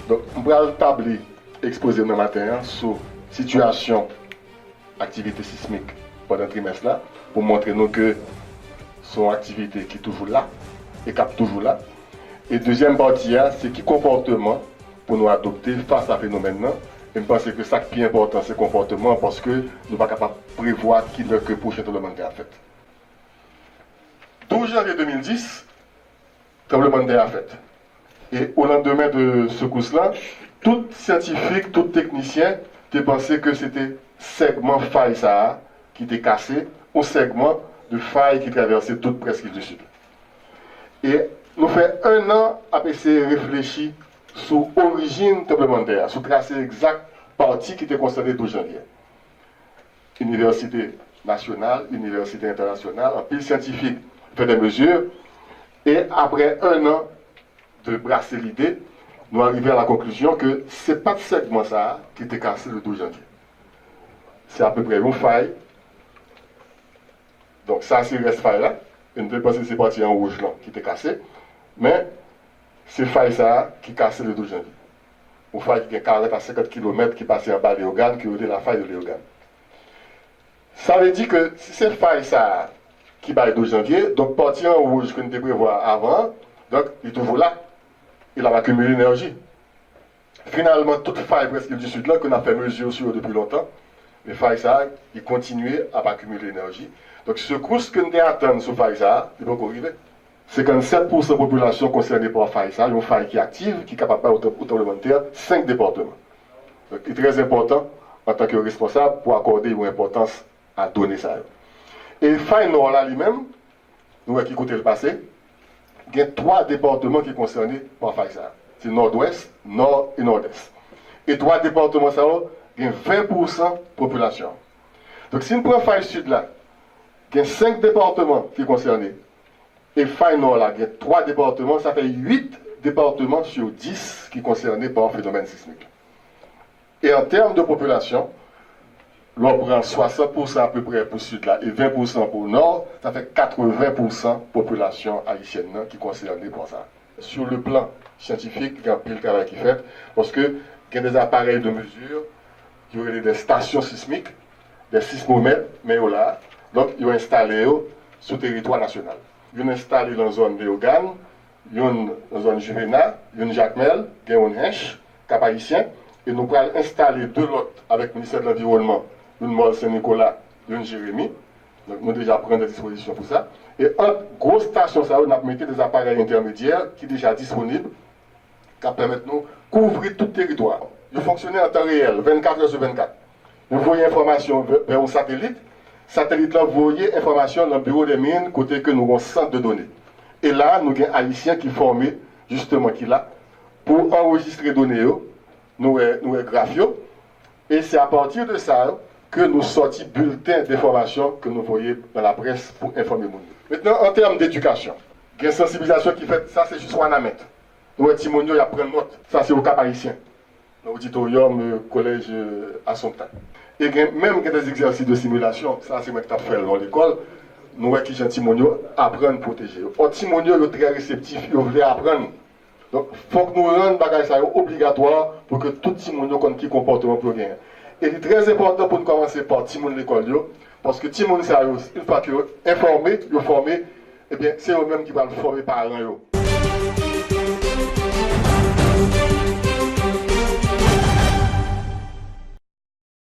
Donc, on va le tabler exposé demain matin sur situation activité sismique pendant le trimestre là, pour montrer nous que son activité qui est toujours là et qui est toujours là. Et deuxième partie, c'est qui comportement pour nous adopter face à ce phénomène là. Et je pense que ça qui est important, c'est le comportement, parce que nous ne sommes pas capables de prévoir qui le prochain tremblement de terre a fait. 12 janvier 2010, tremblement de terre a fait. Et au lendemain de ce secousse-là, tout scientifique, tout technicien, a pensé que c'était segment faille ça qui était cassé, ou segment de faille qui traversait toute presqu'île du Sud. Et nous fait un an à essayer de réfléchir sur l'origine du tremblement de terre, sur le tracé exact partie qui était concernée 12 janvier. Université nationale, université internationale, un pile scientifique fait des mesures, et après un an de brasser l'idée, nous arrivons à la conclusion que ce n'est pas de segment ça qui était cassé le 12 janvier. C'est à peu près une faille. Donc ça, c'est reste faille là. Et nous devons penser que c'est parti en rouge là qui était cassé. Mais c'est faille ça qui cassé le 12 janvier. Une faille qui est 40 à 50 km qui passait en bas de Léogane, qui était la faille de Léogane. Ça veut dire que si c'est faille ça qui bat le 12 janvier, donc parti en rouge que nous devons prévoir avant, donc il est toujours là. Il a accumulé l'énergie. Finalement, toute faille presque du Sud là qu'on a fait mesure sur depuis longtemps, les failles ça, ils continuent à accumuler l'énergie. Donc ce course que nous attendons sur faille ça, il va arriver. 57% de la population concernée par faille ça, une faille qui est active, qui est capable de faire tremblement de terre, 5 départements. Donc il est très important en tant que responsable pour accorder une importance à donner ça. Et faille nord là lui-même, nous voyons qui côté le passé, il y a 3 départements qui sont concernés par faille ça. C'est nord-ouest, nord et nord-est. Et 3 départements ça, il y a 20% de population. Donc si nous prenons faille sud là, il y a 5 départements qui sont concernés. Et faille nord là, il y a 3 départements, ça fait 8 départements sur 10 qui sont concernés par un phénomène sismique. Et en termes de population, l'on prend 60% à peu près pour le sud là et 20% pour le nord, ça fait 80% de population haïtienne qui est concernée par ça. Sur le plan scientifique, il y a un pile travail qui est fait, parce qu'il y a des appareils de mesure, il y a des stations sismiques, des sismomètres, mais là, donc ils ont installé sur le territoire national. Ils ont installé dans la zone de Léogane, ils ont dans la zone Juvénat, ils ont Jacmel, ils ont Hench, Cap Haïtien, et nous allons installer 2 lots avec le ministère de l'Environnement, une Mol Saint-Nicolas, une Jérémy. Donc nous déjà prenons des dispositions pour ça. Et en grosse station, ça, on a mis des appareils intermédiaires qui sont déjà disponibles, qui permettent nous de couvrir tout le territoire. Ils fonctionnent en temps réel, 24 heures sur 24. Vous voyez information vers un satellite. Satellite là, vous voyez information dans le bureau des mines, côté que nous avons un centre de données. Et là, nous avons un Haïtien qui est formé, justement, qui est là, pour enregistrer les données, nous graphions. Et c'est à partir de ça que nous sortons bulletins d'information que nous voyons dans la presse pour informer les gens. Maintenant, en termes d'éducation, il y a une sensibilisation qui fait, ça c'est juste Wanamet. Nous, Timonio, il apprend note. Ça c'est au Cap Haïtien, dans l'auditorium, collège Assompta. Et même des exercices de simulation, ça c'est moi qui ai fait dans l'école, nous voyons que Timonio apprend à protéger. Or, Timonio est très réceptif, il veut apprendre. Donc, il faut que nous rendions ça obligatoire pour que tout Timonio connaisse qui comportement pour gagner. Et c'est très important pour nous commencer par Timon l'école, parce que Timon, une fois qu'ils sont informés, ils sont formés, eh bien, c'est eux-mêmes qui vont le former par parents.